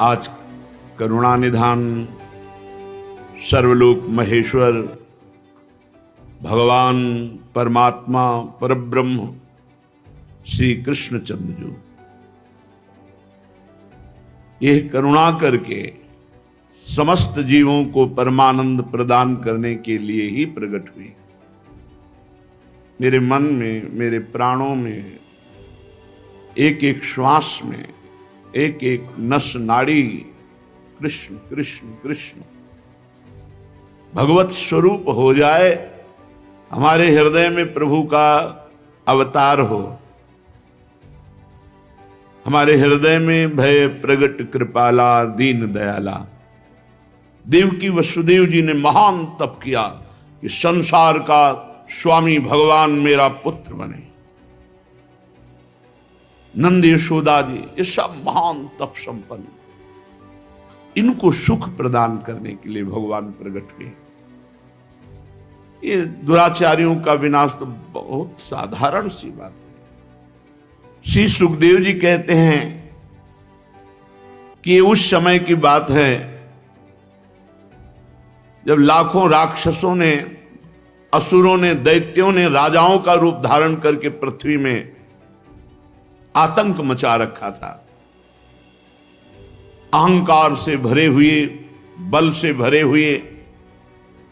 आज करुणा निधान सर्वलोक महेश्वर भगवान परमात्मा परब्रह्म श्री कृष्णचंद्र जो यह करुणा करके समस्त जीवों को परमानंद प्रदान करने के लिए ही प्रकट हुए। मेरे मन में, मेरे प्राणों में, एक एक श्वास में, एक एक नस नाड़ी कृष्ण कृष्ण कृष्ण भगवत स्वरूप हो जाए, हमारे हृदय में प्रभु का अवतार हो, हमारे हृदय में भय प्रगट कृपाला दीन दयाला। देवकी वसुदेव जी ने महान तप किया कि संसार का स्वामी भगवान मेरा पुत्र बने। नंद यशोदा जी ये सब महान तप संपन्न, इनको सुख प्रदान करने के लिए भगवान प्रकट हुए। ये दुराचारियों का विनाश तो बहुत साधारण सी बात है। श्री सुखदेव जी कहते हैं कि ये उस समय की बात है जब लाखों राक्षसों ने, असुरों ने, दैत्यों ने राजाओं का रूप धारण करके पृथ्वी में आतंक मचा रखा था। अहंकार से भरे हुए, बल से भरे हुए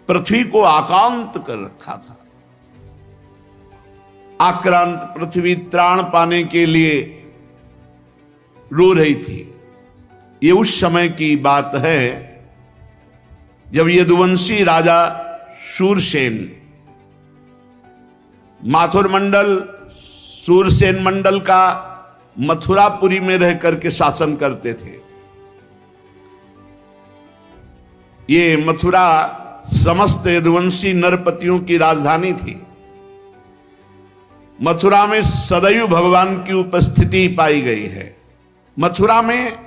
पृथ्वी को आक्रांत कर रखा था। आक्रांत पृथ्वी त्राण पाने के लिए रो रही थी। ये उस समय की बात है जब यदुवंशी राजा शूरसेन माथुर मंडल, शूरसेन मंडल का मथुरापुरी में रह करके शासन करते थे। ये मथुरा समस्त यदुवंशी नरपतियों की राजधानी थी। मथुरा में सदैव भगवान की उपस्थिति पाई गई है। मथुरा में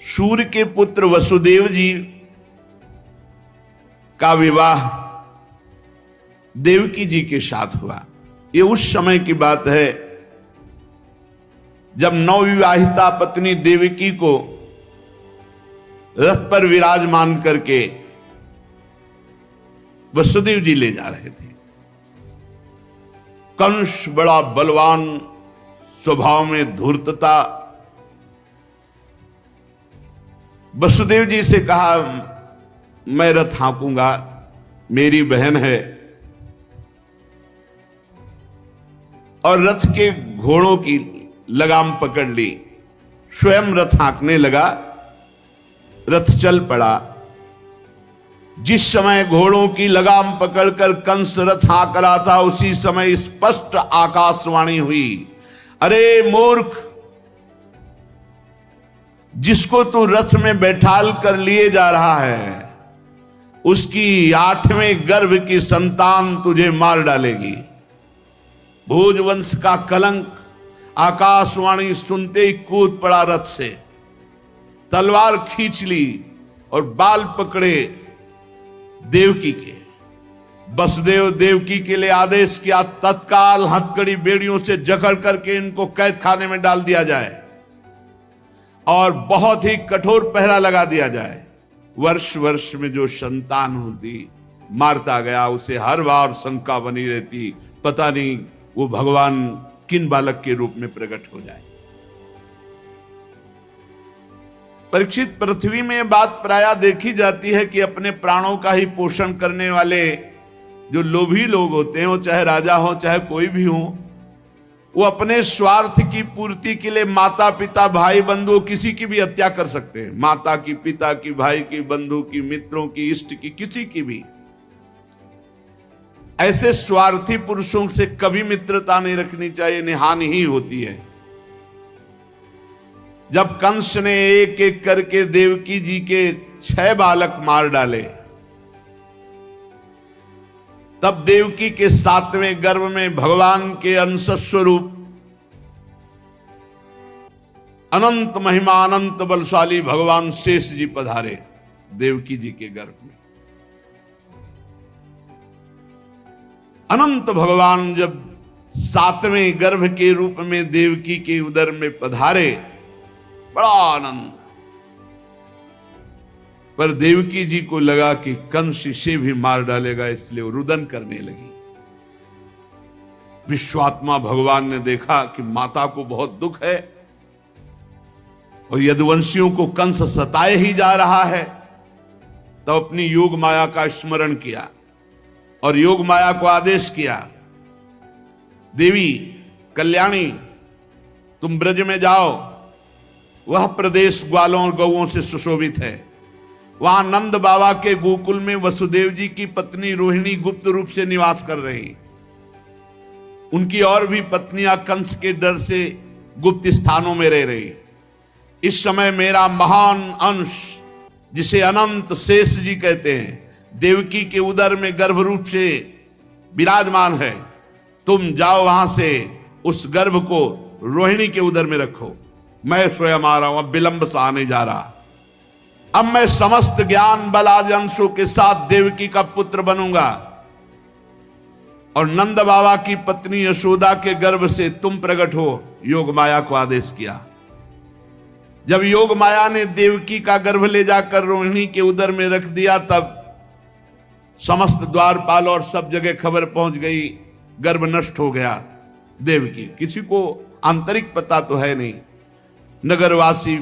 सूर्य के पुत्र वसुदेव जी का विवाह देवकी जी के साथ हुआ। ये उस समय की बात है जब नवविवाहिता पत्नी देवकी को रथ पर विराजमान करके वसुदेव जी ले जा रहे थे। कंस बड़ा बलवान, स्वभाव में धूर्तता, वसुदेव जी से कहा मैं रथ हाँकूंगा, मेरी बहन है, और रथ के घोड़ों की लगाम पकड़ ली, स्वयं रथ हाँकने लगा। रथ चल पड़ा। जिस समय घोड़ों की लगाम पकड़कर कंस रथ हाँक रहा था, उसी समय स्पष्ट आकाशवाणी हुई, अरे मूर्ख, जिसको तू रथ में बैठाल कर लिए जा रहा है, उसकी 8वें गर्भ की संतान तुझे मार डालेगी। भोजवंश का कलंक। आकाशवाणी सुनते ही कूद पड़ा रथ से, तलवार खींच ली और बाल पकड़े देवकी के। वसुदेव देवकी के लिए आदेश किया, तत्काल हथकड़ी बेड़ियों से जकड़ करके इनको कैद खाने में डाल दिया जाए और बहुत ही कठोर पहरा लगा दिया जाए। वर्ष वर्ष में जो संतान होती मारता गया, उसे हर बार शंका बनी रहती, पता नहीं वो भगवान किन बालक के रूप में प्रकट हो जाए। परीक्षित, पृथ्वी में बात प्रायः देखी जाती है कि अपने प्राणों का ही पोषण करने वाले जो लोभी लोग होते हैं, वो चाहे राजा हो चाहे कोई भी हो, वो अपने स्वार्थ की पूर्ति के लिए माता पिता भाई बंधु किसी की भी हत्या कर सकते हैं। माता की, पिता की, भाई की, बंधु की, मित्रों की, इष्ट की, किसी की भी। ऐसे स्वार्थी पुरुषों से कभी मित्रता नहीं रखनी चाहिए, इन्हें हानि ही होती है। जब कंस ने एक एक करके देवकी जी के 6 बालक मार डाले, तब देवकी के 7वें गर्भ में भगवान के अंश स्वरूप अनंत महिमा, अनंत बलशाली भगवान शेष जी पधारे देवकी जी के गर्भ में। अनंत भगवान जब 7वें गर्भ के रूप में देवकी के उदर में पधारे बड़ा आनंद। पर देवकी जी को लगा कि कंस इसे भी मार डालेगा, इसलिए वो रुदन करने लगी। विश्वात्मा भगवान ने देखा कि माता को बहुत दुख है और यदुवंशियों को कंस सताए ही जा रहा है, तो अपनी योग माया का स्मरण किया और योग माया को आदेश किया, देवी कल्याणी तुम ब्रज में जाओ, वह प्रदेश ग्वालों और गौओं से सुशोभित है। वहां नंद बाबा के गोकुल में वसुदेव जी की पत्नी रोहिणी गुप्त रूप से निवास कर रही। उनकी और भी पत्नियां कंस के डर से गुप्त स्थानों में रह रही। इस समय मेरा महान अंश, जिसे अनंत शेष जी कहते हैं, देवकी के उदर में गर्भ रूप से विराजमान है। तुम जाओ वहां से उस गर्भ को रोहिणी के उदर में रखो। मैं स्वयं आ रहा हूं, अब विलंब से आने जा रहा। अब मैं समस्त ज्ञान बल आदि अंशों के साथ देवकी का पुत्र बनूंगा और नंद बाबा की पत्नी यशोदा के गर्भ से तुम प्रकट हो। योग माया को आदेश किया। जब योग माया ने देवकी का गर्भ ले जाकर रोहिणी के उदर में रख दिया, तब समस्त द्वारपाल और सब जगह खबर पहुंच गई, गर्भ नष्ट हो गया देवकी। किसी को आंतरिक पता तो है नहीं। नगरवासी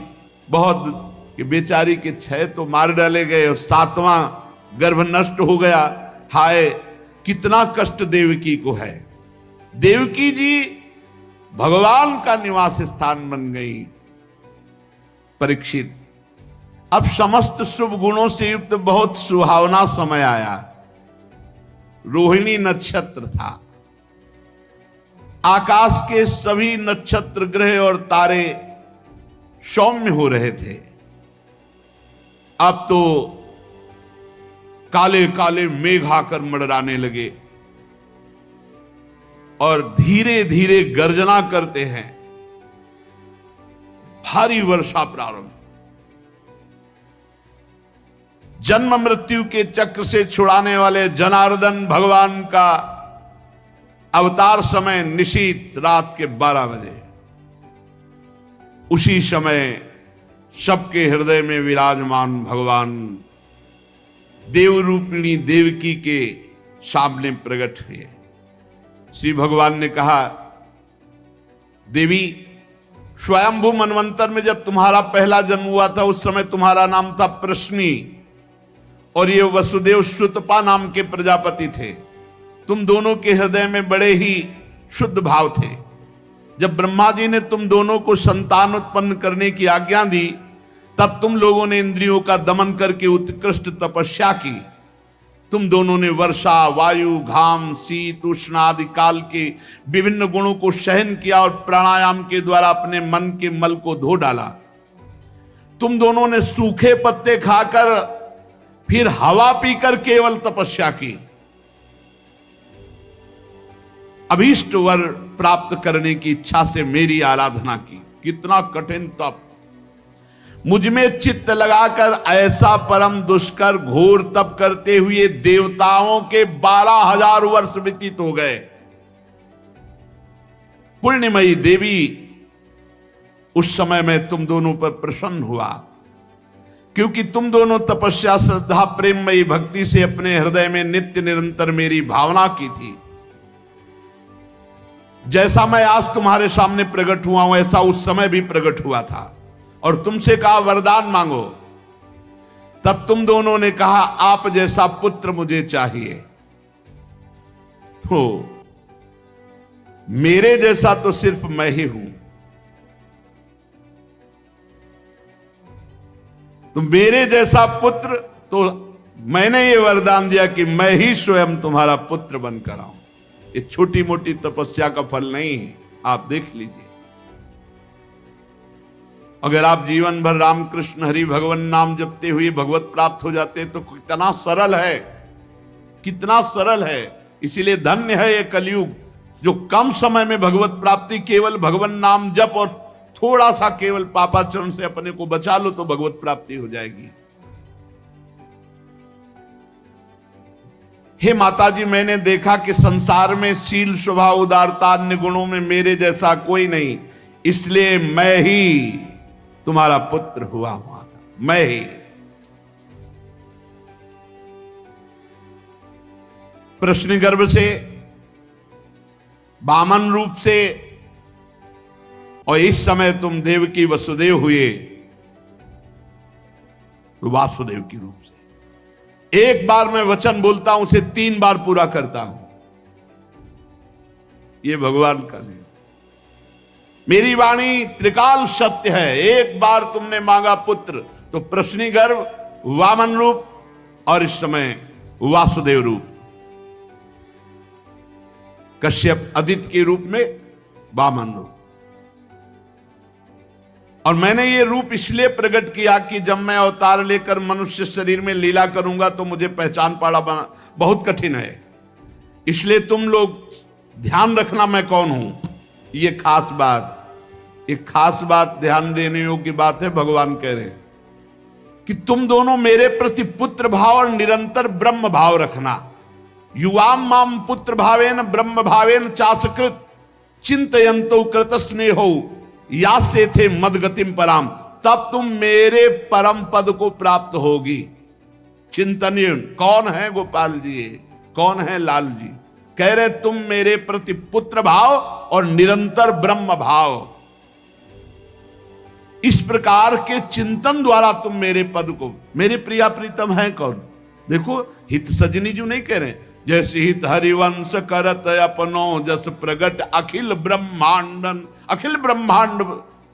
बहुत कि बेचारी के 6 तो मार डाले गए और 7वां गर्भ नष्ट हो गया। हाय कितना कष्ट देवकी को है। देवकी जी भगवान का निवास स्थान बन गई। परीक्षित, अब समस्त शुभ गुणों से युक्त बहुत सुहावना समय आया। रोहिणी नक्षत्र था। आकाश के सभी नक्षत्र ग्रह और तारे सौम्य हो रहे थे। अब तो काले काले मेघ आकर मंडराने लगे और धीरे धीरे गर्जना करते हैं। भारी वर्षा प्रारंभ। जन्म मृत्यु के चक्र से छुड़ाने वाले जनार्दन भगवान का अवतार समय निशीत रात के 12 बजे। उसी समय सबके हृदय में विराजमान भगवान देवरूपिणी देवकी के सामने प्रकट हुए। श्री भगवान ने कहा, देवी स्वयंभू मनवंतर में जब तुम्हारा पहला जन्म हुआ था, उस समय तुम्हारा नाम था प्रश्नी और ये वसुदेव श्रुतपा नाम के प्रजापति थे। तुम दोनों के हृदय में बड़े ही शुद्ध भाव थे। जब ब्रह्मा जी ने तुम दोनों को संतान उत्पन्न करने की आज्ञा दी, तब तुम लोगों ने इंद्रियों का दमन करके उत्कृष्ट तपस्या की। तुम दोनों ने वर्षा, वायु, घाम, शीत, उष्ण आदि काल के विभिन्न गुणों को सहन किया और प्राणायाम के द्वारा अपने मन के मल को धो डाला। तुम दोनों ने सूखे पत्ते खाकर फिर हवा पीकर केवल तपस्या की। अभीष्ट वर प्राप्त करने की इच्छा से मेरी आराधना की। कितना कठिन तप। मुझ में चित्त लगाकर ऐसा परम दुष्कर घोर तप करते हुए देवताओं के 12,000 वर्ष व्यतीत हो गए। पुण्यमयी देवी, उस समय मैं तुम दोनों पर प्रसन्न हुआ, क्योंकि तुम दोनों तपस्या, श्रद्धा, प्रेममयी भक्ति से अपने हृदय में नित्य निरंतर मेरी भावना की थी। जैसा मैं आज तुम्हारे सामने प्रकट हुआ हूं, ऐसा उस समय भी प्रकट हुआ था और तुमसे कहा वरदान मांगो। तब तुम दोनों ने कहा, आप जैसा पुत्र मुझे चाहिए। हो, मेरे जैसा तो सिर्फ मैं ही हूं। तो मेरे जैसा पुत्र, तो मैंने ये वरदान दिया कि मैं ही स्वयं तुम्हारा पुत्र बनकर आऊं। ये छोटी मोटी तपस्या का फल नहीं है, आप देख लीजिए। अगर आप जीवन भर रामकृष्ण हरि भगवान नाम जपते हुए भगवत प्राप्त हो जाते तो कितना सरल है, कितना सरल है। इसीलिए धन्य है ये कलयुग, जो कम समय में भगवत प्राप्ति, केवल भगवान नाम जप और थोड़ा सा केवल पापाचरण से अपने को बचा लो तो भगवत प्राप्ति हो जाएगी। हे माता जी, मैंने देखा कि संसार में शील, स्वभाव, उदारता, अन्य गुणों में मेरे जैसा कोई नहीं, इसलिए मैं ही तुम्हारा पुत्र हुआ मैं ही। प्रश्न गर्भ से, वामन रूप से, और इस समय तुम देवकी वसुदेव हुए वासुदेव के रूप से। एक बार मैं वचन बोलता हूं, उसे 3 बार पूरा करता हूं। ये भगवान का नियम। मेरी वाणी त्रिकाल सत्य है। एक बार तुमने मांगा पुत्र तो प्रश्नी गर्भ, वामन रूप, और इस समय वासुदेव रूप। कश्यप आदित्य के रूप में वामन रूप। और मैंने ये रूप इसलिए प्रकट किया कि जब मैं अवतार लेकर मनुष्य शरीर में लीला करूंगा तो मुझे पहचान पाना बहुत कठिन है। इसलिए तुम लोग ध्यान रखना मैं कौन हूं। ये खास बात, एक खास बात ध्यान देने योग्य बात है। भगवान कह रहे हैं कि तुम दोनों मेरे प्रति पुत्र भाव और निरंतर ब्रह्म भाव रखना। युवाम माम पुत्र भावेन ब्रह्म भावेन चासकृत चिंतयंतो कृत स्नेहो या से थे मदगतिम पराम। तब तुम मेरे परम पद को प्राप्त होगी। चिंतनीय कौन है गोपाल जी, कौन है लाल जी? कह रहे तुम मेरे प्रति पुत्र भाव और निरंतर ब्रह्म भाव, इस प्रकार के चिंतन द्वारा तुम मेरे पद को, मेरे प्रिया प्रीतम है कौन? देखो हित सजनी जो नहीं कह रहे, जैसे हित हरिवंश करत अपनो जस प्रगट अखिल ब्रह्मांडन। अखिल ब्रह्मांड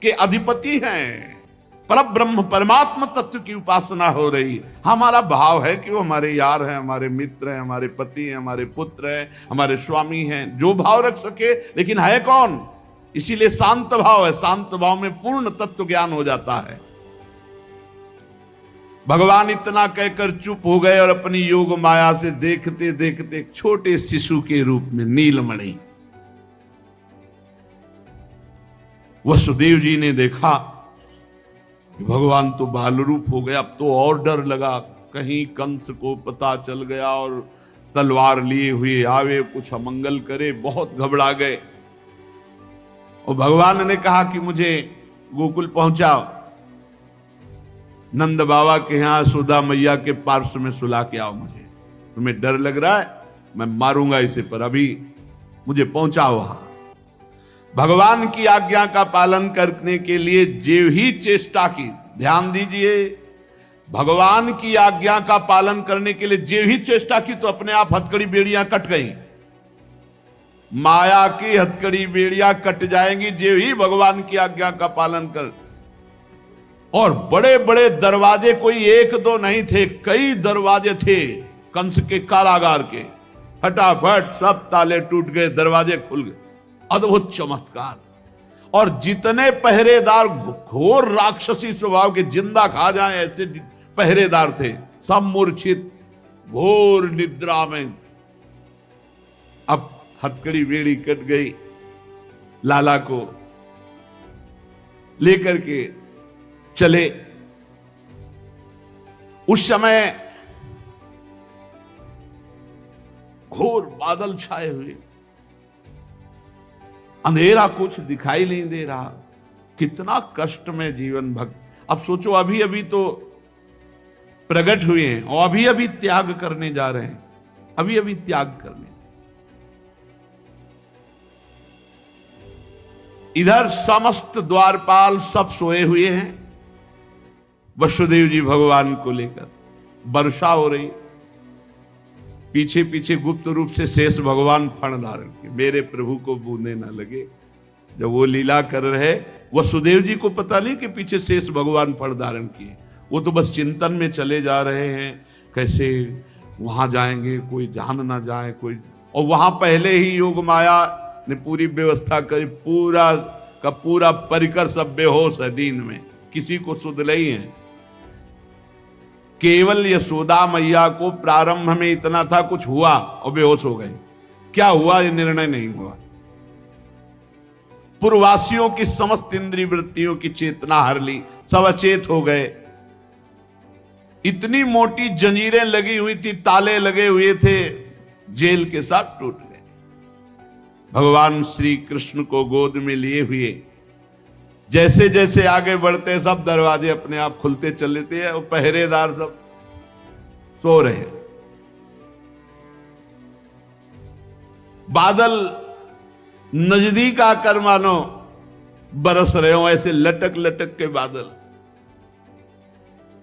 के अधिपति हैं। पर ब्रह्म परमात्मा तत्व की उपासना हो रही। हमारा भाव है कि वो हमारे यार हैं, हमारे मित्र हैं, हमारे पति हैं, हमारे पुत्र हैं, हमारे स्वामी हैं, जो भाव रख सके, लेकिन है कौन? इसीलिए शांत भाव है। शांत भाव में पूर्ण तत्व ज्ञान हो जाता है। भगवान इतना कहकर चुप हो गए और अपनी योग माया से देखते देखते एक छोटे शिशु के रूप में नीलमणि वसुदेव जी ने देखा कि भगवान तो बाल रूप हो गया। अब तो और डर लगा, कहीं कंस को पता चल गया और तलवार लिए हुए आवे, कुछ अमंगल करे। बहुत घबरा गए और भगवान ने कहा कि मुझे गोकुल पहुंचाओ, नंद बाबा के यहां सुधा मैया के पार्श्व में सुला के आओ। मुझे तुम्हें डर लग रहा है, मैं मारूंगा इसे, पर अभी मुझे पहुंचाओ वहां। भगवान की आज्ञा का पालन करने के लिए जो ही चेष्टा की, ध्यान दीजिए, भगवान की आज्ञा का पालन करने के लिए जो ही चेष्टा की तो अपने आप हथकड़ी बेड़ियां कट गई। माया की हथकड़ी बेड़ियां कट जाएंगी जो ही भगवान की आज्ञा का पालन कर। और बड़े बड़े दरवाजे कोई एक दो नहीं थे, कई दरवाजे थे कंस के कारागार के। फटाफट सब ताले टूट गए, दरवाजे खुल गए। अद्भुत चमत्कार। और जितने पहरेदार घोर राक्षसी स्वभाव के, जिंदा खा जाए ऐसे पहरेदार थे, सब मूर्छित घोर निद्रा में। अब हथकड़ी बेड़ी कट गई। लाला को लेकर के चले। उस समय घोर बादल छाए हुए, अंधेरा, कुछ दिखाई नहीं दे रहा। कितना कष्ट में जीवन भक्त। अब सोचो, अभी अभी तो प्रकट हुए हैं और अभी अभी त्याग करने जा रहे हैं, अभी अभी त्याग करने। इधर समस्त द्वारपाल सब सोए हुए हैं। वसुदेव जी भगवान को लेकर, वर्षा हो रही, पीछे पीछे गुप्त रूप से शेष भगवान फण धारण के, मेरे प्रभु को बूंदे ना लगे। जब वो लीला कर रहे, वसुदेव जी को पता नहीं कि पीछे शेष भगवान फण धारण किए। वो तो बस चिंतन में चले जा रहे हैं, कैसे वहां जाएंगे, कोई जान ना जाए कोई। और वहां पहले ही योग माया ने पूरी व्यवस्था करी, पूरा का पूरा परिकर सब बेहोश है नींद में, किसी को सुध नहीं है। केवल यशोदा मैया को प्रारंभ में इतना था, कुछ हुआ और बेहोश हो गए। क्या हुआ ये निर्णय नहीं हुआ। पूर्ववासियों की समस्त इंद्रिय वृत्तियों की चेतना हर ली, सब अचेत हो गए। इतनी मोटी जंजीरें लगी हुई थी, ताले लगे हुए थे, जेल के साथ टूट गए। भगवान श्री कृष्ण को गोद में लिए हुए जैसे जैसे आगे बढ़ते सब दरवाजे अपने आप खुलते चलते हैं और पहरेदार सब सो रहे हैं। बादल नजदीक आकर मानो बरस रहे हो, ऐसे लटक लटक के बादल।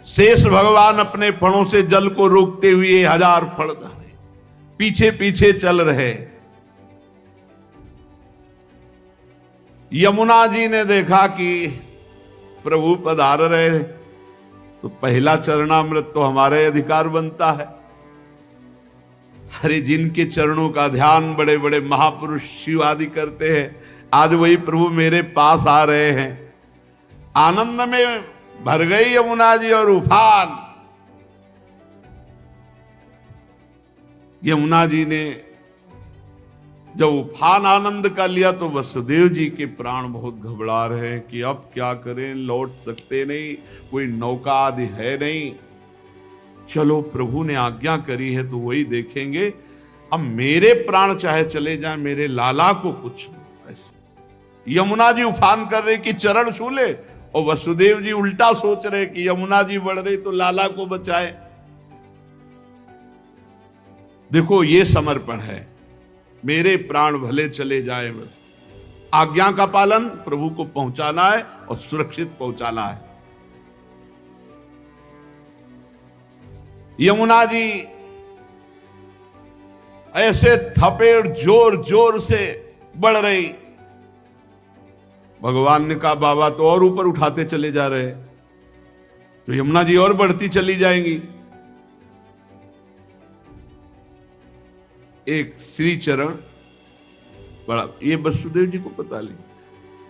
शेष भगवान अपने फणों से जल को रोकते हुए 1000 फण धारे पीछे पीछे चल रहे। यमुना जी ने देखा कि प्रभु पधार रहे तो पहला चरणामृत तो हमारे अधिकार बनता है। अरे जिनके चरणों का ध्यान बड़े बड़े महापुरुष शिव आदि करते हैं, आज वही प्रभु मेरे पास आ रहे हैं। आनंद में भर गई यमुना जी और उफान। यमुना जी ने जब उफान आनंद का लिया तो वसुदेव जी के प्राण बहुत घबरा रहे हैं कि अब क्या करें, लौट सकते नहीं, कोई नौका आदि है नहीं। चलो प्रभु ने आज्ञा करी है तो वही देखेंगे। अब मेरे प्राण चाहे चले जाएं, मेरे लाला को कुछ ऐसे। यमुना जी उफान कर रहे कि चरण छू ले, और वसुदेव जी उल्टा सोच रहे कि यमुना जी बढ़ रही तो लाला को बचाए। देखो ये समर्पण है, मेरे प्राण भले चले जाए, बस आज्ञा का पालन, प्रभु को पहुंचाना है और सुरक्षित पहुंचाना है। यमुना जी ऐसे थपेड़ जोर जोर से बढ़ रही। भगवान ने कहा बाबा तो और ऊपर उठाते चले जा रहे, तो यमुना जी और बढ़ती चली जाएंगी। एक श्री चरण बड़ा, ये वसुदेव जी को पता नहीं,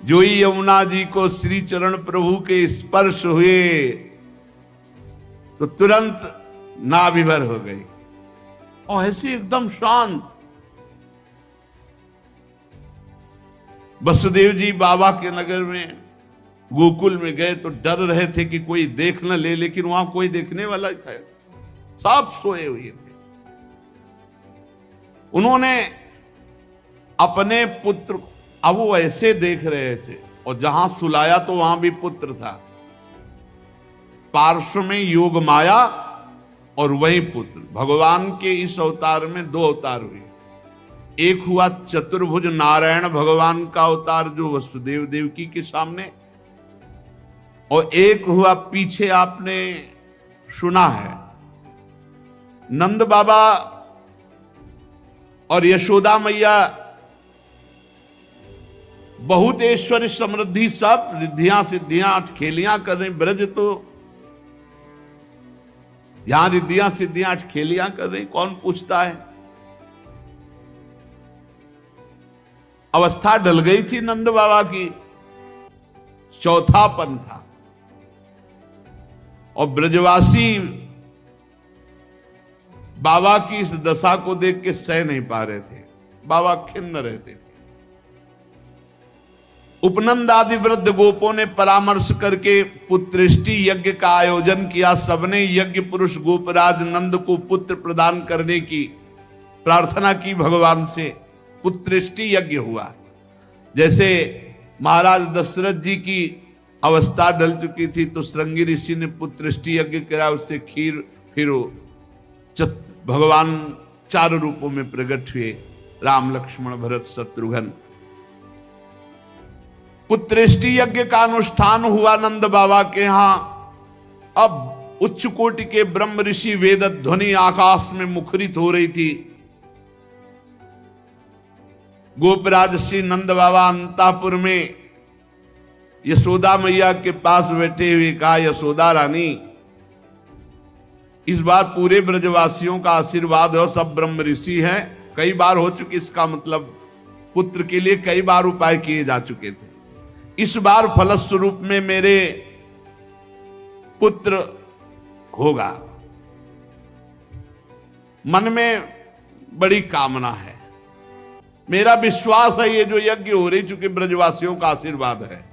जो ही यमुना जी को श्री चरण प्रभु के स्पर्श हुए तो तुरंत नाभिभर हो गई और ऐसे एकदम शांत। वसुदेव जी बाबा के नगर में गोकुल में गए तो डर रहे थे कि कोई देख न ले, लेकिन वहां कोई देखने वाला था, सब सोए हुए थे। उन्होंने अपने पुत्र, अब वो ऐसे देख रहे थे, और जहां सुलाया तो वहां भी पुत्र था, पार्श्व में योग माया और वही पुत्र। भगवान के इस अवतार में 2 अवतार हुए। एक हुआ चतुर्भुज नारायण भगवान का अवतार जो वसुदेव देवकी के सामने, और एक हुआ पीछे आपने सुना है नंद बाबा और यशोदा मैया बहुत ऐश्वर्य समृद्धि सब रिद्धियां सिद्धियां अठखेलियां कर रहे। ब्रज तो यहां रिद्धियां सिद्धियां अठखेलियां कर रही, कौन पूछता है। अवस्था डल गई थी नंद बाबा की, चौथापन था, और ब्रजवासी बाबा की इस दशा को देख के सह नहीं पा रहे थे। बाबा खिन्न रहते थे। उपनंद आदि वृद्ध गोपों ने परामर्श करके पुत्रेष्टि यज्ञ का आयोजन किया। सबने यज्ञ पुरुष गोपराज नंद को पुत्र प्रदान करने की प्रार्थना की भगवान से। पुत्रेष्टि यज्ञ हुआ। जैसे महाराज दशरथ जी की अवस्था ढल चुकी थी तो श्रृंगी ऋषि ने पुत्रेष्टि यज्ञ करा, उससे खीर, फिर भगवान 4 रूपों में प्रकट हुए, राम लक्ष्मण भरत शत्रुघ्न। पुत्रेष्टि यज्ञ का अनुष्ठान हुआ नंद बाबा के यहां। अब उच्च कोटि के ब्रह्म ऋषि वेद ध्वनि आकाश में मुखरित हो रही थी। गोपराज श्री नंद बाबा अंतापुर में यशोदा मैया के पास बैठे हुए कहा, यशोदा रानी इस बार पूरे ब्रजवासियों का आशीर्वाद हो, सब ब्रह्म ऋषि हैं। कई बार हो चुकी, इसका मतलब पुत्र के लिए कई बार उपाय किए जा चुके थे। इस बार फलस्वरूप में मेरे पुत्र होगा। मन में बड़ी कामना है, मेरा विश्वास है ये जो यज्ञ हो रही, चूंकि ब्रजवासियों का आशीर्वाद है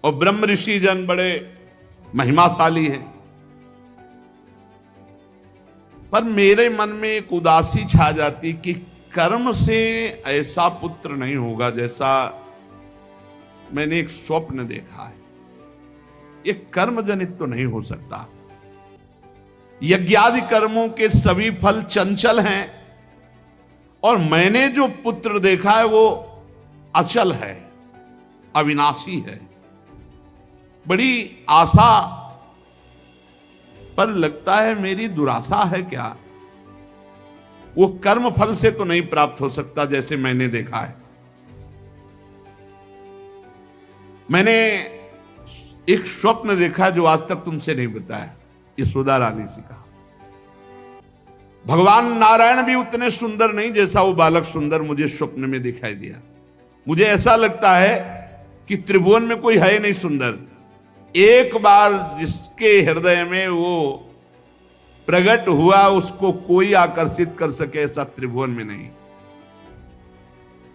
और ब्रह्म ऋषि जन बड़े महिमाशाली हैं, पर मेरे मन में एक उदासी छा जाती कि कर्म से ऐसा पुत्र नहीं होगा जैसा मैंने एक स्वप्न देखा है। ये कर्म जनित तो नहीं हो सकता। यज्ञादि कर्मों के सभी फल चंचल हैं और मैंने जो पुत्र देखा है वो अचल है, अविनाशी है। बड़ी आशा, पर लगता है मेरी दुराशा है क्या? वो कर्म फल से तो नहीं प्राप्त हो सकता जैसे मैंने देखा है। मैंने एक स्वप्न देखा जो आज तक तुमसे नहीं बताया, यशोदा रानी से कहा। भगवान नारायण भी उतने सुंदर नहीं जैसा वो बालक सुंदर मुझे स्वप्न में दिखाई दिया। मुझे ऐसा लगता है कि त्रिभुवन में कोई है नहीं सुंदर। एक बार जिसके हृदय में वो प्रकट हुआ उसको कोई आकर्षित कर सके ऐसा त्रिभुवन में नहीं।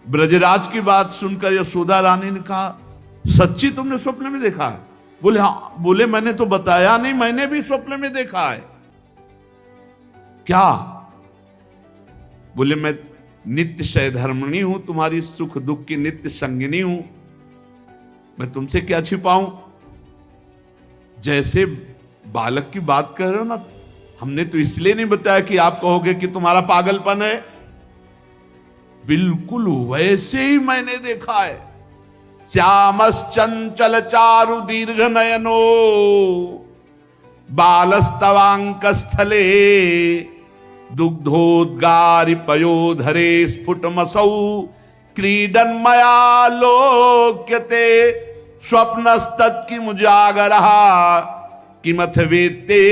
ब्रजराज की बात सुनकर यशोदा रानी ने कहा, सच्ची तुमने स्वप्न में देखा है? बोले हाँ। बोले मैंने तो बताया नहीं, मैंने भी स्वप्न में देखा है। क्या? बोले मैं नित्य सहधर्मिणी हूं, तुम्हारी सुख दुख की नित्य संगिनी हूं, मैं तुमसे क्या छिपाऊं। जैसे बालक की बात कर रहे हो ना, हमने तो इसलिए नहीं बताया कि आप कहोगे कि तुम्हारा पागलपन है। बिल्कुल वैसे ही मैंने देखा है। श्यामश्चंचल चारु दीर्घ नयनो बालस्तवांक स्थले दुग्धोद्गारि पयोधरे स्फुटमसौ क्रीडन मया लोक्यते स्वप्नस्तत्की मुजागरः किमथ वेत्ते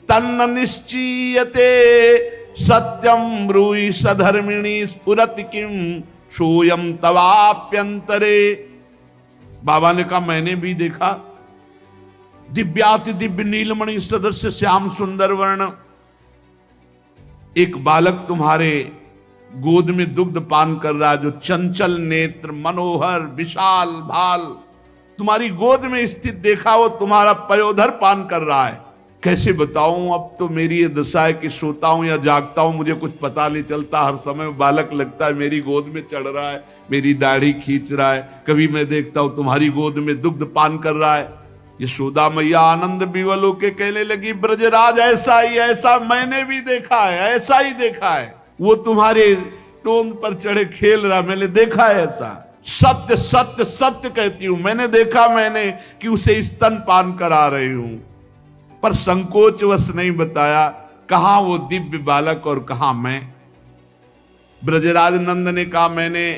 तन्न निश्चीयते सत्यम ब्रूहि सधर्मिणी स्फुरति किम सोयम तवाप्यंतरे। बाबा ने कहा मैंने भी देखा। दिव्याति दिव्य नीलमणि सदस्य श्याम सुंदर वर्ण एक बालक तुम्हारे गोद में दुग्ध पान कर रहा है, जो चंचल नेत्र मनोहर विशाल भाल तुम्हारी गोद में स्थित देखा, वो तुम्हारा पयोधर पान कर रहा है। कैसे बताऊं, अब तो मेरी ये दशा है कि सोता हूं या जागता हूं मुझे कुछ पता नहीं चलता। हर समय बालक लगता है मेरी गोद में चढ़ रहा है, मेरी दाढ़ी खींच रहा है। कभी मैं देखता हूं तुम्हारी गोद में दुग्ध पान कर रहा है। यशोदा मैया आनंद विवल होके कहने लगी, ब्रजराज ऐसा ही, ऐसा मैंने भी देखा है, ऐसा ही देखा है। वो तुम्हारे तोंद पर चढ़े खेल रहा, मैंने देखा है ऐसा। सत्य सत्य सत्य कहती हूं, मैंने देखा मैंने कि उसे स्तन पान करा रही हूं, पर संकोचवश नहीं बताया कहां वो दिव्य बालक और कहां मैं। ब्रजराज नंद ने कहा मैंने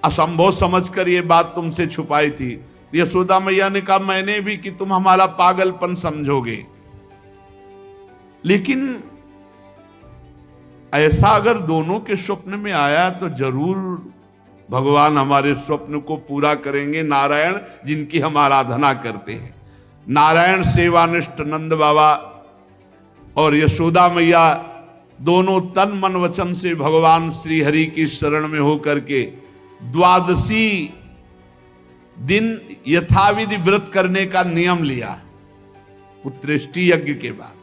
असंभव समझकर ये बात तुमसे छुपाई थी। यशोदा मैया ने कहा मैंने भी कि तुम हमारा पागलपन समझोगे, लेकिन ऐसा अगर दोनों के स्वप्न में आया तो जरूर भगवान हमारे स्वप्न को पूरा करेंगे। नारायण जिनकी हम आराधना करते हैं, नारायण सेवानिष्ठ नंद बाबा और यशोदा मैया दोनों तन मन वचन से भगवान श्री हरि की शरण में होकर के द्वादशी दिन यथाविधि व्रत करने का नियम लिया। पुत्रेष्टि यज्ञ के बाद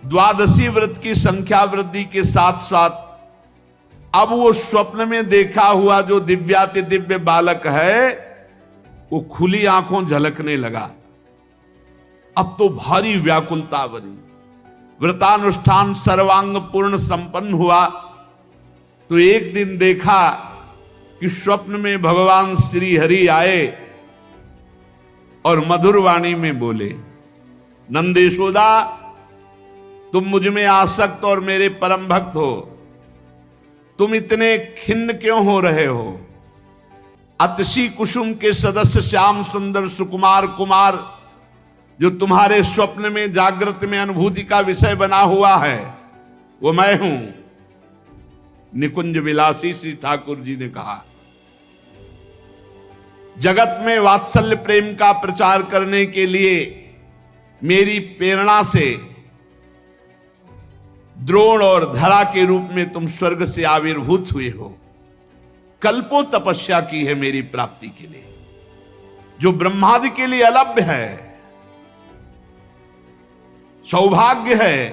द्वादशी व्रत की संख्या वृद्धि के साथ साथ अब वो स्वप्न में देखा हुआ जो दिव्याति दिव्य बालक है वो खुली आंखों झलकने लगा। अब तो भारी व्याकुलता बनी। व्रतानुष्ठान सर्वांग पूर्ण संपन्न हुआ तो एक दिन देखा कि स्वप्न में भगवान श्री हरि आए और मधुर वाणी में बोले, नंद यशोदा तुम मुझ में आसक्त और मेरे परम भक्त हो, तुम इतने खिन्न क्यों हो रहे हो? अतसी कुसुम के सदस्य श्याम सुंदर सुकुमार कुमार जो तुम्हारे स्वप्न में जागृत में अनुभूति का विषय बना हुआ है वो मैं हूं। निकुंज विलासी श्री ठाकुर जी ने कहा, जगत में वात्सल्य प्रेम का प्रचार करने के लिए मेरी प्रेरणा से द्रोण और धरा के रूप में तुम स्वर्ग से आविर्भूत हुए हो। कल्पों तपस्या की है मेरी प्राप्ति के लिए, जो ब्रह्मादि के लिए अलभ्य है। सौभाग्य है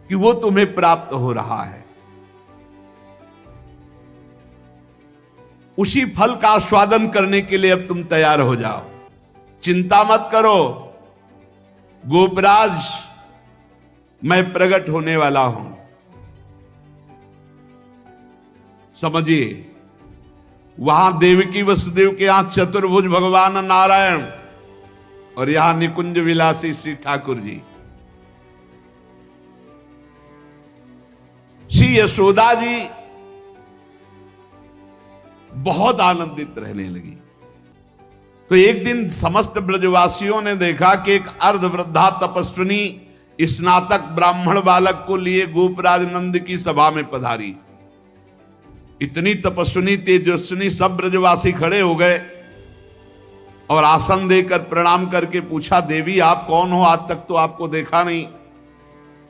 कि वो तुम्हें प्राप्त हो रहा है। उसी फल का आस्वादन करने के लिए अब तुम तैयार हो जाओ। चिंता मत करो, गोपराज मैं प्रकट होने वाला हूं। समझिए, वहां देवकी वसुदेव के यहां चतुर्भुज भगवान नारायण और यहां निकुंज विलासी श्री ठाकुर जी। श्री यशोदा जी बहुत आनंदित रहने लगी। तो एक दिन समस्त ब्रजवासियों ने देखा कि एक अर्धवृद्धा तपस्विनी स्नातक ब्राह्मण बालक को लिए गोपराज नंद की सभा में पधारी। इतनी तपस्विनी तेजस्विनी, सब ब्रजवासी खड़े हो गए और आसन देकर प्रणाम करके पूछा, देवी आप कौन हो? आज तक तो आपको देखा नहीं।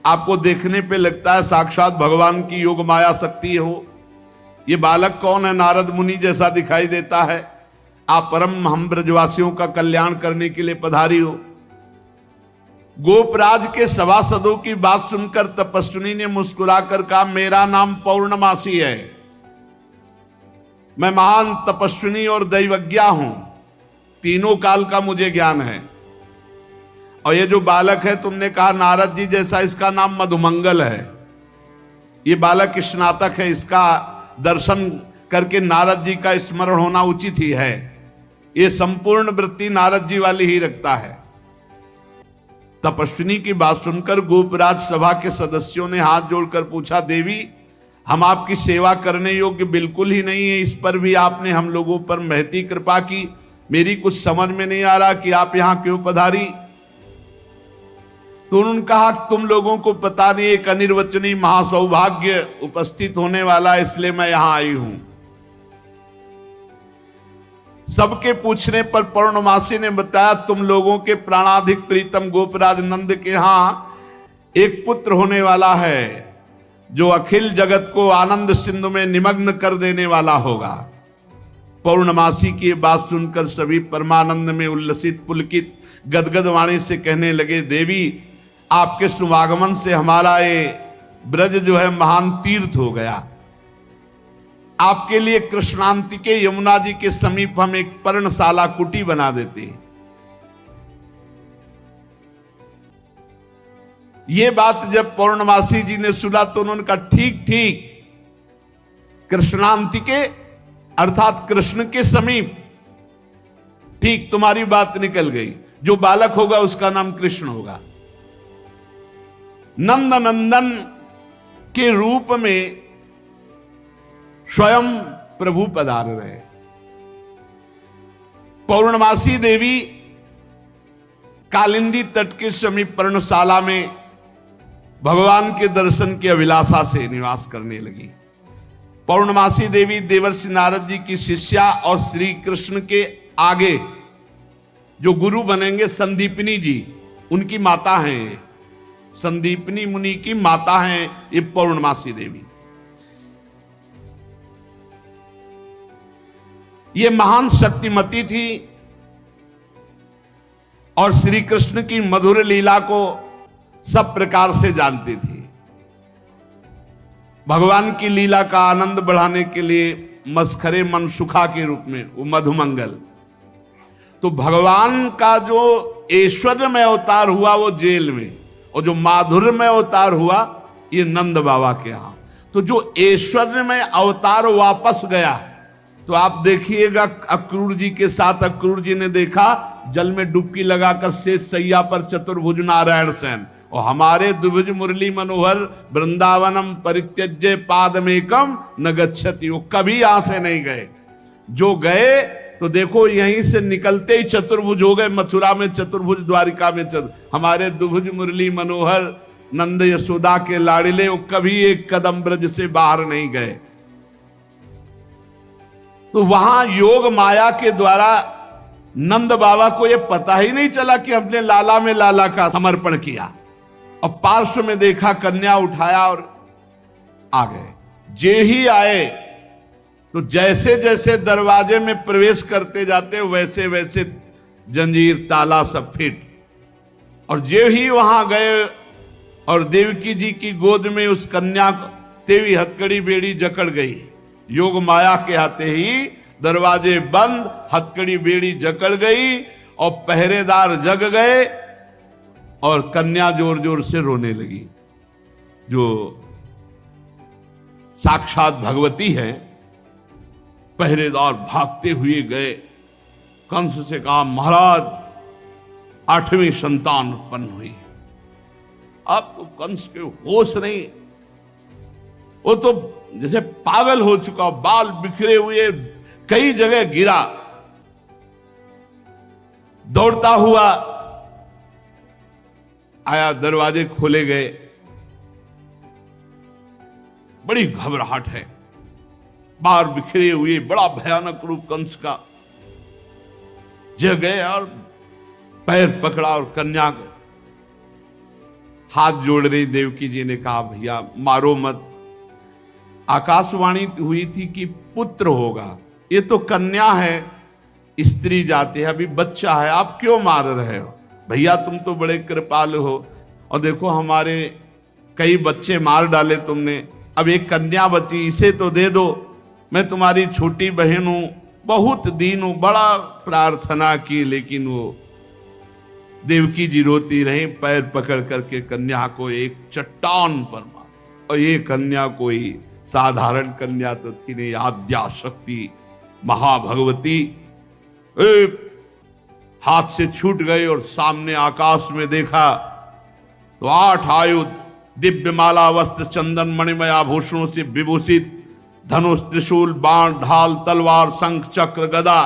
आपको देखने पे लगता है साक्षात भगवान की योग माया शक्ति हो। ये बालक कौन है? नारद मुनि जैसा दिखाई देता है। आप परम हम ब्रजवासियों का कल्याण करने के लिए पधारी हो। गोपराज के सभासदों की बात सुनकर तपस्विनी ने मुस्कुराकर कहा, मेरा नाम पौर्णमासी है, मैं महान तपस्विनी और दैवज्ञा हूं, तीनों काल का मुझे ज्ञान है। और ये जो बालक है, तुमने कहा नारद जी जैसा, इसका नाम मधुमंगल है। ये बालक स्नातक है, इसका दर्शन करके नारद जी का स्मरण होना उचित ही है। ये संपूर्ण वृत्ति नारद जी वाली ही रखता है। तपस्विनी की बात सुनकर गोपराज सभा के सदस्यों ने हाथ जोड़कर पूछा, देवी हम आपकी सेवा करने योग्य बिल्कुल ही नहीं है, इस पर भी आपने हम लोगों पर महती कृपा की। मेरी कुछ समझ में नहीं आ रहा कि आप यहां क्यों पधारी। तो उन्होंने कहा, तुम लोगों को पता नहीं, एक अनिर्वचनीय महासौभाग्य उपस्थित होने वाला है, इसलिए मैं यहां आई हूं। सबके पूछने पर पौर्णमासी ने बताया, तुम लोगों के प्राणाधिक प्रीतम गोपराज नंद के यहां एक पुत्र होने वाला है, जो अखिल जगत को आनंद सिंधु में निमग्न कर देने वाला होगा। पौर्णमासी की बात सुनकर सभी परमानंद में उल्लसित पुलकित गदगद वाणी से कहने लगे, देवी आपके शुभागमन से हमारा ये ब्रज जो है महान तीर्थ हो गया। आपके लिए कृष्णांतिके यमुना जी के समीप हम एक पर्णशाला कुटी बना देते हैं। ये बात जब पौर्णमासी जी ने सुना तो उन्होंने कहा, ठीक ठीक, कृष्णांतिके अर्थात कृष्ण के समीप, ठीक तुम्हारी बात निकल गई। जो बालक होगा उसका नाम कृष्ण होगा। नंद नंदन के रूप में स्वयं प्रभु पधार रहे। पौर्णमासी देवी कालिंदी तट के समीप पर्णशाला में भगवान के दर्शन की अभिलाषा से निवास करने लगी। पौर्णमासी देवी देवर्षि नारद जी की शिष्या और श्री कृष्ण के आगे जो गुरु बनेंगे संदीपनी जी, उनकी माता हैं। संदीपनी मुनि की माता हैं ये पौर्णमासी देवी। ये महान शक्तिमती थी और श्री कृष्ण की मधुर लीला को सब प्रकार से जानती थी। भगवान की लीला का आनंद बढ़ाने के लिए मस्खरे मनसुखा के रूप में वो मधुमंगल। तो भगवान का जो ऐश्वर्य में अवतार हुआ वो जेल में, और जो माधुर्य में अवतार हुआ ये नंद बाबा के यहां। तो जो ऐश्वर्य में अवतार वापस गया, तो आप देखिएगा अक्रूर जी के साथ अक्रूर जी ने देखा जल में डुबकी लगाकर शेष सैया पर चतुर्भुज नारायण सेन, और हमारे द्विभुज मुरली मनोहर वृंदावनम परित्यज्य पादमेकम न गच्छति, वो कभी यहां से नहीं गए। जो गए तो देखो यहीं से निकलते ही चतुर्भुज हो गए। मथुरा में चतुर्भुज, द्वारिका में हमारे द्विभुज मुरली मनोहर नंद यशोदा के लाड़िले, वो कभी एक कदम ब्रज से बाहर नहीं गए। तो वहां योग माया के द्वारा नंद बाबा को यह पता ही नहीं चला कि अपने लाला में लाला का समर्पण किया, और पार्श्व में देखा, कन्या उठाया और आ गए। जे ही आए तो जैसे जैसे दरवाजे में प्रवेश करते जाते वैसे वैसे जंजीर ताला सब फिट, और जे ही वहां गए और देवकी जी की गोद में उस कन्या को तेवी हथकड़ी बेड़ी जकड़ गई। योग माया के आते ही दरवाजे बंद, हथकड़ी बेड़ी जकड़ गई और पहरेदार जग गए और कन्या जोर जोर से रोने लगी। जो साक्षात भगवती है, पहरेदार भागते हुए गए, कंस से कहा महाराज 8वीं संतान उत्पन्न हुई। अब तो कंस के होश नहीं, वो तो जैसे पागल हो चुका, बाल बिखरे हुए, कई जगह गिरा, दौड़ता हुआ आया, दरवाजे खोले गए। बड़ी घबराहट है, बाल बिखरे हुए, बड़ा भयानक रूप कंस का। जग गए और पैर पकड़ा और कन्या को हाथ जोड़ रही देवकी जी ने कहा भैया मारो मत, आकाशवाणी हुई थी कि पुत्र होगा, ये तो कन्या है, स्त्री जाति है, अभी बच्चा है, आप क्यों मार रहे हो? भैया तुम तो बड़े कृपालु हो, और देखो हमारे कई बच्चे मार डाले तुमने, अब एक कन्या बची, इसे तो दे दो, मैं तुम्हारी छोटी बहन हूं, बहुत दीन हूं, बड़ा प्रार्थना की, लेकिन वो देवकी जी रोती रही, पैर पकड़ करके कन्या को एक चट्टान पर मार। और ये कन्या कोई साधारण कन्या तो थी नहीं, आद्या शक्ति महाभगवती हाथ से छूट गई और सामने आकाश में देखा तो 8 आयुध, दिव्य माला, वस्त्र, चंदन, मणिमय आभूषणों से विभूषित, धनुष, त्रिशूल, बाण, ढाल, तलवार, शंख, चक्र, गदा।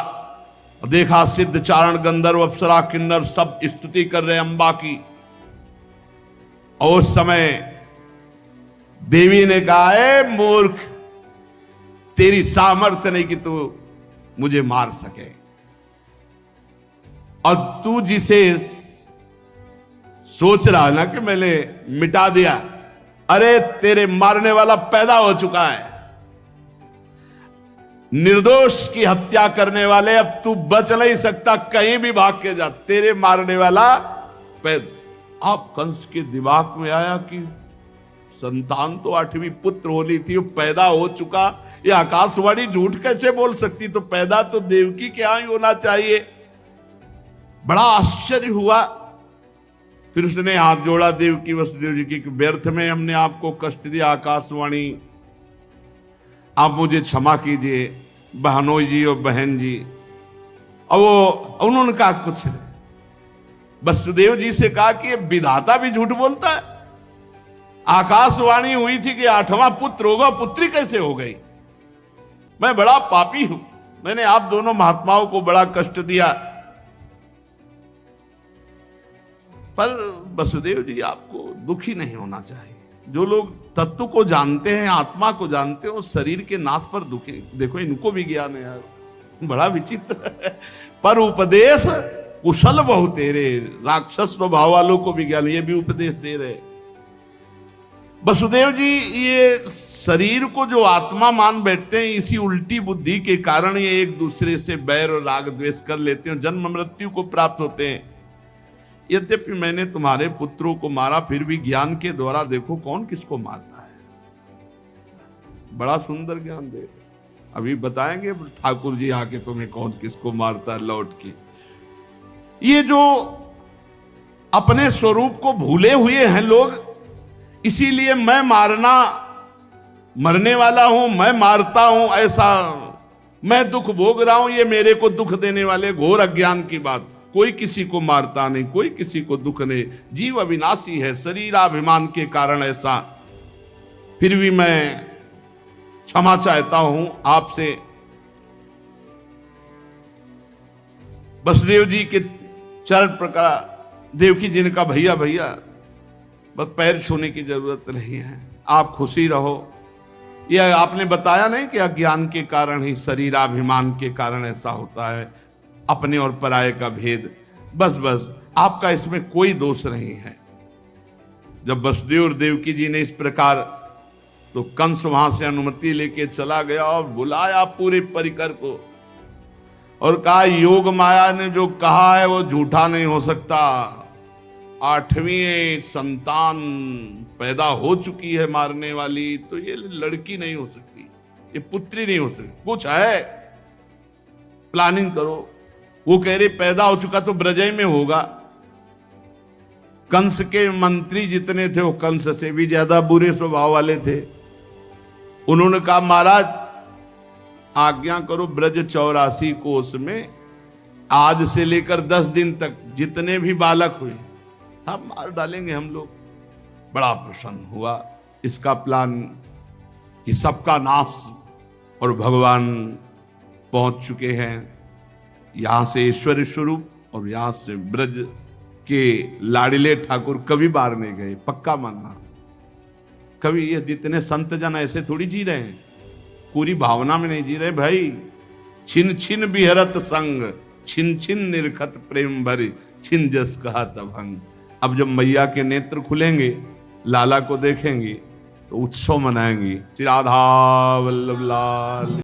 देखा सिद्ध, चारण, गंधर्व, अप्सरा, किन्नर सब स्तुति कर रहे अंबा की। और उस समय देवी ने कहा है मूर्ख, तेरी सामर्थ्य नहीं कि तू मुझे मार सके, और तू जिसे सोच रहा ना कि मैंने मिटा दिया, अरे तेरे मारने वाला पैदा हो चुका है। निर्दोष की हत्या करने वाले, अब तू बच नहीं सकता, कहीं भी भाग के जा, तेरे मारने वाला पैदा। आप कंस के दिमाग में आया कि संतान तो 8वीं पुत्र होनी थी, वो पैदा हो चुका, ये आकाशवाणी झूठ कैसे बोल सकती? तो पैदा तो देवकी के यहां ही होना चाहिए। बड़ा आश्चर्य हुआ। फिर उसने हाथ जोड़ा देवकी वसुदेव जी की, व्यर्थ में हमने आपको कष्ट दिया आकाशवाणी, आप मुझे क्षमा कीजिए बहनोई जी और बहन जी। और वो उन्होंने कहा कुछ नहीं, वसुदेव जी से कहा कि ये विधाता भी झूठ बोलता है, आकाशवाणी हुई थी कि 8वां पुत्र होगा, पुत्री कैसे हो गई? मैं बड़ा पापी हूं, मैंने आप दोनों महात्माओं को बड़ा कष्ट दिया। पर वसुदेव जी आपको दुखी नहीं होना चाहिए। जो लोग तत्व को जानते हैं, आत्मा को जानते हैं, वो शरीर के नाश पर दुखी। देखो इनको भी ज्ञान है यार, बड़ा विचित्र है। पर उपदेश कुशल बहु तेरे, राक्षस स्वभाव वालों को भी ज्ञान, ये भी उपदेश दे रहे। वसुदेव जी ये शरीर को जो आत्मा मान बैठते हैं, इसी उल्टी बुद्धि के कारण ये एक दूसरे से बैर और राग द्वेष कर लेते हैं, जन्म मृत्यु को प्राप्त होते हैं। यद्यपि मैंने तुम्हारे पुत्रों को मारा, फिर भी ज्ञान के द्वारा देखो कौन किसको मारता है। बड़ा सुंदर ज्ञान दे, अभी बताएंगे ठाकुर जी आके तुम्हें कौन किसको मारता है लौट के। ये जो अपने स्वरूप को भूले हुए हैं लोग, इसीलिए मैं मरने वाला हूं, मैं मारता हूं, ऐसा मैं दुख भोग रहा हूं, ये मेरे को दुख देने वाले घोर अज्ञान की बात। कोई किसी को मारता नहीं, कोई किसी को दुख नहीं, जीव अविनाशी है, शरीराभिमान के कारण ऐसा। फिर भी मैं क्षमा चाहता हूं आपसे। वसुदेव जी के चरण प्रकार देवकी जी ने कहा भैया भैया बस पैर छूने की जरूरत नहीं है, आप खुशी रहो। यह आपने बताया नहीं कि अज्ञान के कारण ही, शरीराभिमान के कारण ऐसा होता है, अपने और पराये का भेद। बस बस आपका इसमें कोई दोष नहीं है। जब वसुदेव और देवकी जी ने इस प्रकार, तो कंस वहां से अनुमति लेके चला गया और बुलाया पूरे परिकर को और कहा योग माया ने जो कहा है वो झूठा नहीं हो सकता। 8वीं संतान पैदा हो चुकी है मारने वाली, तो ये लड़की नहीं हो सकती, ये पुत्री नहीं हो सकती, कुछ है। प्लानिंग करो। वो कह रहे पैदा हो चुका तो ब्रजय में होगा। कंस के मंत्री जितने थे वो कंस से भी ज्यादा बुरे स्वभाव वाले थे। उन्होंने कहा महाराज आज्ञा करो, ब्रज 84 कोस में आज से लेकर 10 दिन तक जितने भी बालक हुए हम मार डालेंगे हम लोग। बड़ा प्रसन्न हुआ इसका प्लान कि सबका नाश, और भगवान पहुंच चुके हैं। यहां से ऐश्वर्य स्वरूप और यहां से ब्रज के लाडिले ठाकुर कभी बाहर नहीं गए, पक्का मानना। कभी ये जितने संत जन ऐसे थोड़ी जी रहे हैं, पूरी भावना में नहीं जी रहे भाई। छिन छिन बिहरत संग, छिन छिन निरखत प्रेम भरी, छिन जस कहा तभंग। अब जब मैया के नेत्र खुलेंगे, लाला को देखेंगे तो उत्सव मनाएंगे। श्री राधा वल्लभ लाल।